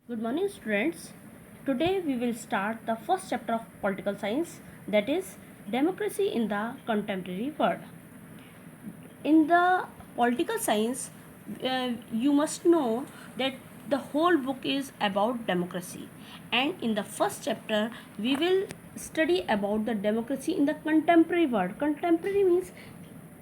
Good morning, students. Today we will start the first chapter of political science, that is democracy in the contemporary world. In the political science, you must know that the whole book is about democracy, and in the first chapter we will study about the democracy in the contemporary world. Contemporary means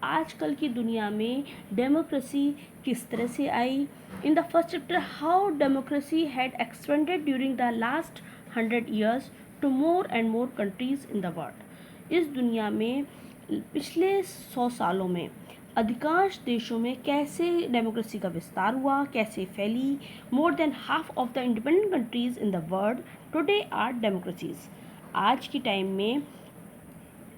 आजकल की दुनिया में democracy किस तरह से आई. In the first chapter how democracy had expanded during the last 100 years to more and more countries in the world. इस दुनिया में पिछले 100 सालों में अधिकांश देशों में कैसे डेमोक्रेसी का विस्तार हुआ, कैसे फैली. More than half of the independent countries in the world today are democracies. आज की टाइम में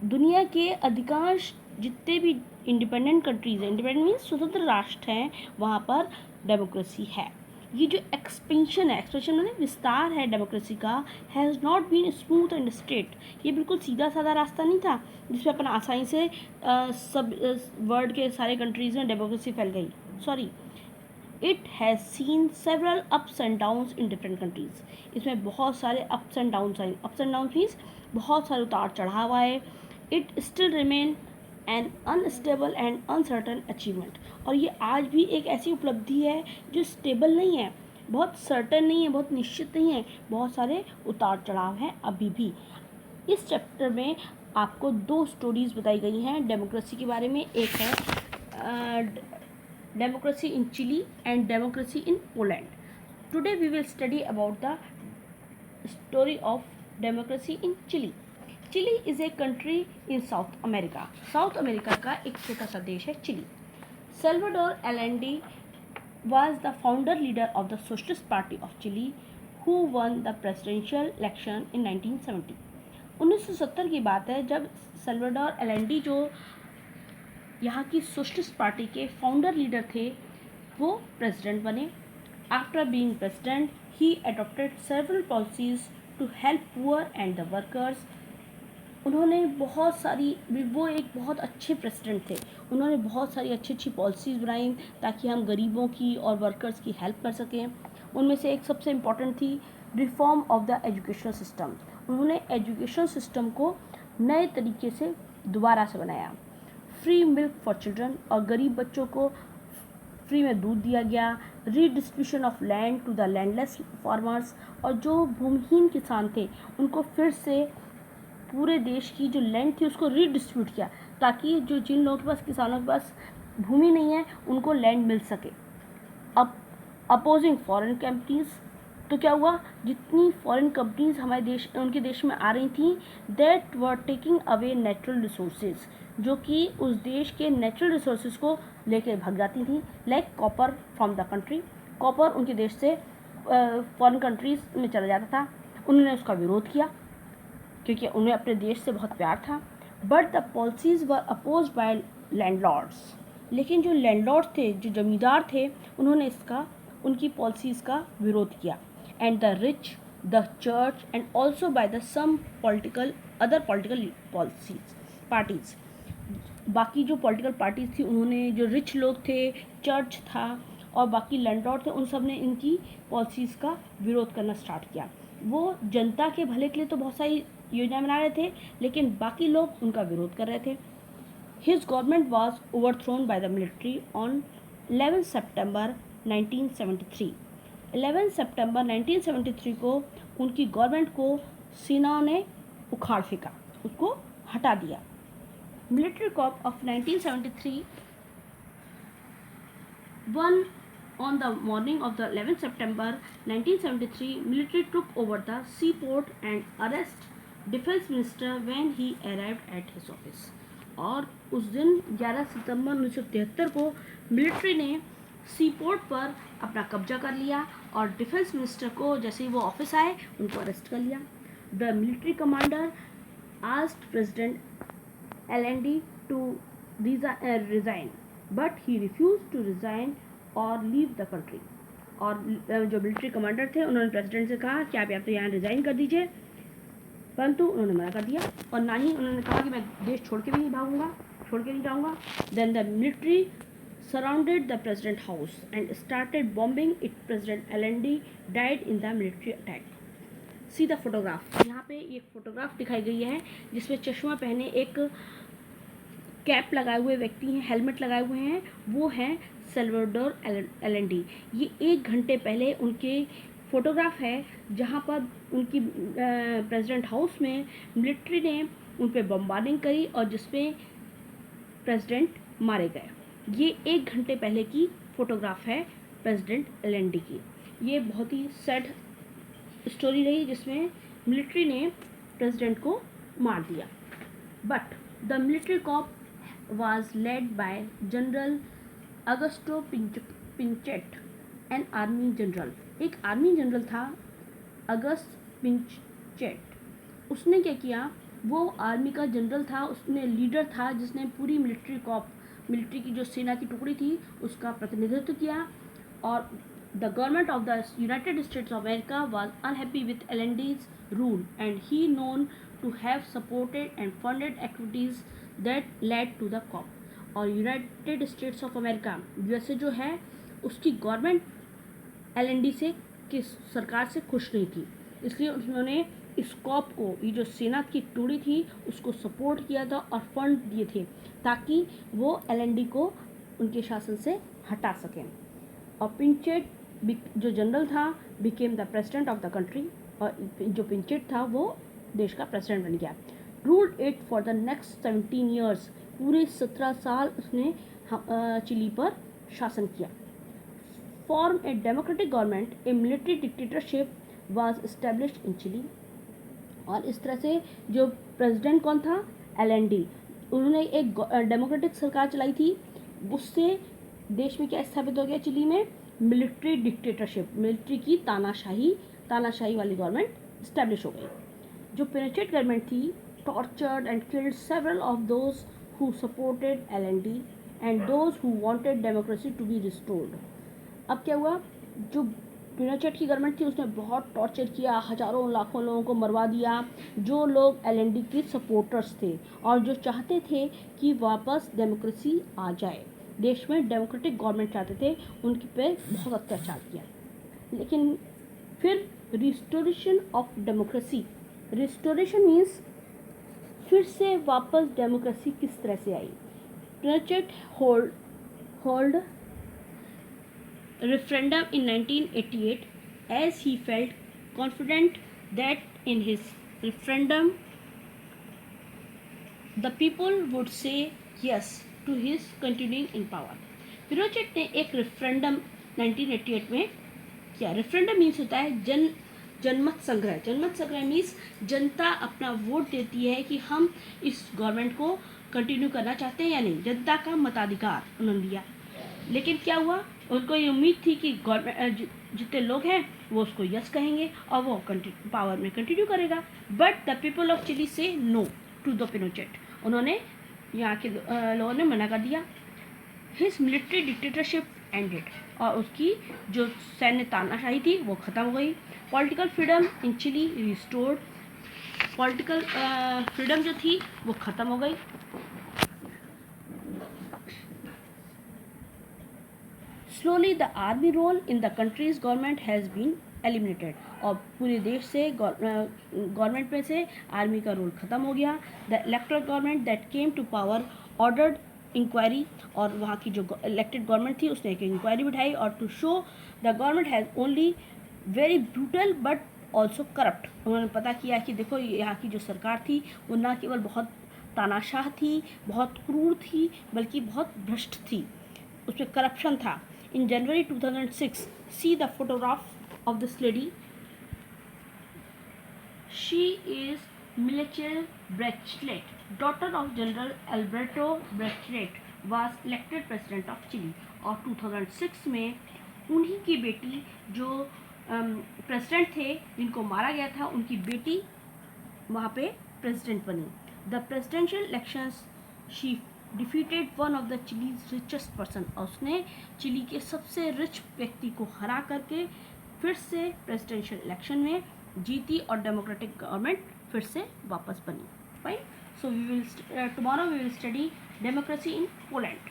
दुनिया के अधिकांश जितने भी इंडिपेंडेंट कंट्रीज हैं, इंडिपेंडेंट मीन्स स्वतंत्र राष्ट्र हैं, वहाँ पर डेमोक्रेसी है. ये जो एक्सपेंशन है, एक्सपेंशन मैंने विस्तार है डेमोक्रेसी का, has not been smooth and straight. ये बिल्कुल सीधा साधा रास्ता नहीं था जिसमें अपन आसानी से सब वर्ल्ड के सारे कंट्रीज़ में डेमोक्रेसी फैल गई. Sorry, it has seen several ups and downs in different countries. इसमें बहुत सारे अप्स एंड डाउन्स आए. अप्स एंड डाउन्स मीन्स बहुत सारे उतार चढ़ाव आए. It still remain N unstable and uncertain achievement. और ये आज भी एक ऐसी उपलब्धि है जो स्टेबल नहीं है, बहुत सर्टन नहीं है, बहुत निश्चित नहीं है. बहुत सारे उतार चढ़ाव हैं अभी भी. इस चैप्टर में आपको 2 स्टोरीज़ बताई गई हैं डेमोक्रेसी के बारे में. एक है democracy in Chile and democracy in Poland. Today we will study about the story of democracy in Chile. Chile is a country in South America. South America का एक छोटा सा देश है Chile. Salvador Allende was the founder leader of the Socialist Party of Chile, who won the presidential election in 1970. 1970 की बात है जब सल्वाडोर एलेंडी जो यहाँ की सोशलिस्ट पार्टी के फाउंडर लीडर थे वो प्रेसिडेंट बने. After being president he adopted several policies to help poor and the workers. उन्होंने बहुत सारी, वो एक बहुत अच्छे प्रेसिडेंट थे. उन्होंने बहुत सारी अच्छी अच्छी पॉलिसीज़ बनाई ताकि हम गरीबों की और वर्कर्स की हेल्प कर सकें. उनमें से एक सबसे इम्पॉर्टेंट थी reform of the educational system. उन्होंने एजुकेशन सिस्टम को नए तरीके से दोबारा से बनाया. फ्री मिल्क फॉर चिल्ड्रन, और गरीब बच्चों को फ्री में दूध दिया गया. Redistribution of land to the landless farmers, और जो भूमिहीन किसान थे उनको फिर से पूरे देश की जो लैंड थी उसको रीडिस्ट्रीब्यूट किया ताकि जो जिन लोगों के पास, किसानों के पास भूमि नहीं है, उनको लैंड मिल सके. अब अपोजिंग फॉरेन कंपनीज, तो क्या हुआ, जितनी फॉरेन कंपनीज हमारे देश, उनके देश में आ रही थी, that were taking away natural resources, जो कि उस देश के नेचुरल रिसोर्सेज को लेके भाग जाती थी. Like copper from the country. Copper उनके देश से फॉरेन कंट्रीज में चला जाता था. उन्होंने उसका विरोध किया क्योंकि उन्हें अपने देश से बहुत प्यार था. But the policies were oppose by landlords. लेकिन जो लैंडलॉर्ड थे, जो जमींदार थे, उन्होंने उनकी पॉलिसीज़ का विरोध किया. And the rich, the church, and also by the some other political parties. बाकी जो पॉलिटिकल पार्टीज़ थी, उन्होंने, जो रिच लोग थे, चर्च था और बाकी लैंडलॉर्ड थे, उन सब ने इनकी पॉलिसीज़ का विरोध करना स्टार्ट किया. वो जनता के भले के लिए तो बहुत सारी योजना बना रहे थे, लेकिन बाकी लोग उनका विरोध कर रहे थे. His government was overthrown by the military on 11 सितंबर 1973. 11 सितंबर 1973 को उनकी गवर्नमेंट को सेना ने उखाड़ फेंका, उसको हटा दिया. Military corp of 1973 one. On the morning of the 11th September 1973, military took over the seaport and arrested defense minister when he arrived at his office. और उस दिन 11 सितंबर 1973 को मिलिट्री ने सीपोर्ट पर अपना कब्जा कर लिया और डिफेंस मिनिस्टर को जैसे ही वो ऑफिस आए उनको अरेस्ट कर लिया. The military commander asked president Allende to resign, but he refuse to resign और लीव द कंट्री. और जो मिलिट्री कमांडर थे उन्होंने प्रेसिडेंट से कहा कि आप या तो यहाँ रिज़ाइन कर दीजिए, परंतु उन्होंने मना कर दिया. और ना ही उन्होंने कहा कि मैं देश छोड़ के भी नहीं भागूंगा, छोड़ के नहीं जाऊँगा. Then the military surrounded the president house and started bombing it. President Allende died in the military attack. See the photograph. यहाँ पे एक फोटोग्राफ दिखाई गई है जिसमें चश्मा पहने एक कैप लगाए हुए व्यक्ति हैं, हेलमेट लगाए हुए हैं, वो हैं सल्वाडोर एलेंडी। ये 1 घंटे पहले उनके फोटोग्राफ है जहाँ पर उनकी प्रेसिडेंट हाउस में मिलिट्री ने उन पर बम्बार्डिंग करी और जिसमें प्रेसिडेंट मारे गए। ये 1 घंटे पहले की फोटोग्राफ है प्रेसिडेंट एलेंडी की। ये बहुत ही सैड स्टोरी रही जिसमें मिलिट्री ने प्रेसिडेंट को मार दिया। But the military coup was led by General Augusto Pinochet, an army general। एक आर्मी जनरल था अगस्त पिंचेट। उसने क्या किया, वो आर्मी का जनरल था, उसने लीडर था जिसने पूरी मिलिट्री की जो सेना की टुकड़ी थी उसका प्रतिनिधित्व किया। और the government of the United States of America was unhappy with Allende's rule and he known to have supported and funded activities that led to the coup. और United States of America USA जो है उसकी government LND से की सरकार से खुश नहीं थी, इसलिए उन्होंने इस कॉप को, ये जो सेना की टुकड़ी थी, उसको सपोर्ट किया था और फंड दिए थे ताकि वो एलएनडी को उनके शासन से हटा सकें। और पिंचेट जो जनरल था became the president of the country, और जो पिंचेट था वो देश का प्रेसिडेंट बन गया। Ruled it for the next 17 years, पूरे 17 साल उसने चिली पर शासन किया। From a democratic government, a military dictatorship was established in Chile. और इस तरह से जो प्रेसिडेंट कौन था, एलेंडी, उन्होंने एक डेमोक्रेटिक सरकार चलाई थी, उससे देश में क्या स्थापित हो गया, चिली में मिलिट्री डिक्टेटरशिप, मिलिट्री की तानाशाही वाली गवर्नमेंट इस्टेब्लिश हो गई। जो पिनोचेट गवर्नमेंट थी tortured and killed several of those who supported LND and those who wanted democracy to be restored। अब क्या हुआ, जो पिनोचेट की गवर्नमेंट थी उसने बहुत टॉर्चर किया, हजारों लाखों लोगों को मरवा दिया जो लोग एलएनडी के सपोर्टर्स थे और जो चाहते थे कि वापस डेमोक्रेसी आ जाए, देश में डेमोक्रेटिक गवर्नमेंट चाहते थे, उनके पे बहुत अत्याचार किया। लेकिन फिर restoration of democracy, restoration means फिर से वापस डेमोक्रेसी किस तरह से आई। पिनोचेट hold referendum in 1988 as he felt confident that in his referendum the people would say yes to his continuing in power। पिनोचेट ने एक रेफरेंडम 1988 में किया। रेफरेंडम मीन्स होता है जनमत संग्रह। जनमत संग्रह मीन्स जनता अपना वोट देती है कि हम इस गवर्नमेंट को कंटिन्यू करना चाहते हैं या नहीं। जनता का मताधिकार उन्होंने दिया। लेकिन क्या हुआ, उनको ये उम्मीद थी कि गवर्नमेंट जितने लोग हैं वो उसको यस कहेंगे और वो पावर में कंटिन्यू करेगा। But the people of Chile said no to the Pinochet, उन्होंने यहाँ के लोगों ने मना कर दिया। हिज मिलिट्री डिक्टेटरशिप एंडेड, और उसकी जो सैन्य तानाशाही थी वो ख़त्म हो गई। Political freedom in Chile restored, political freedom जो थी वो ख़त्म हो गई। Slowly the army role in the country's government has been eliminated, और पूरे देश से गवर्नमेंट में से आर्मी का रोल ख़त्म हो गया। The electoral government that came to power ordered inquiry, और वहाँ की जो इलेक्टेड गवर्नमेंट थी उसने एक इंक्वायरी बिठाई, और to show the government has only very brutal but also corrupt. उन्होंने पता किया कि देखो यहाँ की जो सरकार थी वो न केवल बहुत तानाशाह थी, बहुत क्रूर थी, बल्कि बहुत भ्रष्ट थी, उसमें करप्शन था। In January 2006, see the photograph of this lady. She is Michelle Bachelet, daughter of General Alberto Bachelet, was elected president of Chile। और 2006 में उन्हीं की बेटी जो प्रेसिडेंट थे जिनको मारा गया था, उनकी बेटी वहाँ पे प्रेसिडेंट बनी। The presidential elections she defeated one of the chillies richest person, और उसने चिली के सबसे रिच व्यक्ति को हरा करके फिर से प्रेसिडेंशियल इलेक्शन में जीती और डेमोक्रेटिक गवर्नमेंट फिर से वापस बनी। Fine, so we will tomorrow we will study democracy in Poland.